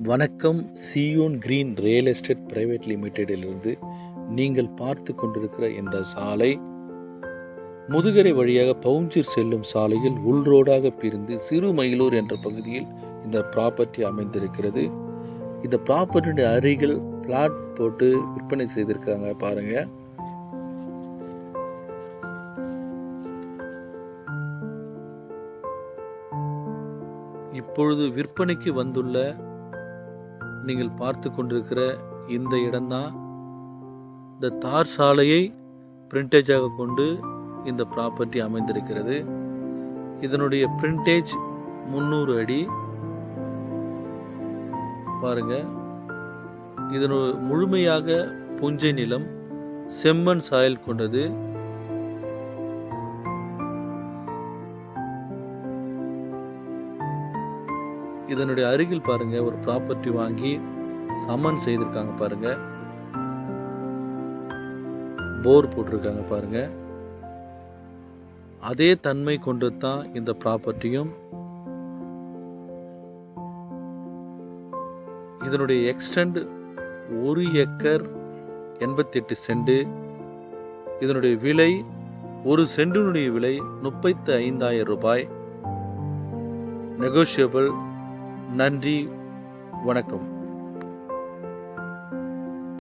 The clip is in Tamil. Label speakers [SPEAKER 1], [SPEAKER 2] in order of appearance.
[SPEAKER 1] வணக்கம். Zion green real estate private லிமிடெடிலிருந்து நீங்கள் பார்த்து கொண்டிருக்கிற இந்த சாலை முதுகரை வழியாக பவுஞ்சூர் செல்லும் சாலையில் உள்ரோடாக பிரிந்து சிறுமயிலூர் என்ற பகுதியில் இந்த ப்ராப்பர்ட்டி அமைந்திருக்கிறது. இந்த ப்ராப்பர்ட்டியுடைய அருகில் பிளாட் போட்டு விற்பனை செய்திருக்காங்க பாருங்க. இப்பொழுது விற்பனைக்கு வந்துள்ள நீங்கள் பார்த்து கொண்டிருக்கிற இந்த இடம்தான் இந்த தார் சாலையை பிரிண்டேஜாக கொண்டு இந்த ப்ராப்பர்ட்டி அமைந்திருக்கிறது. இதனுடைய பிரிண்டேஜ் 300 அடி பாருங்க. இதனு முழுமையாக புஞ்சை நிலம், செம்மண் சாயல் கொண்டது. இதனுடைய அருகில் பாருங்க ஒரு ப்ராப்பர்ட்டி வாங்கி சமன் செய்திருக்காங்க பாருங்க. போர் போட்டிருக்காங்க பாருங்க. அதே தன்மை கொண்டு தான் இந்த ப்ராப்பர்ட்டியும். இதனுடைய எக்ஸ்டெண்ட் 1 ஏக்கர் 88 சென்ட். இதனுடைய விலை, ஒரு சென்டினுடைய விலை 35,000 ரூபாய். நெகோஷியபிள். நன்றி, வணக்கம்.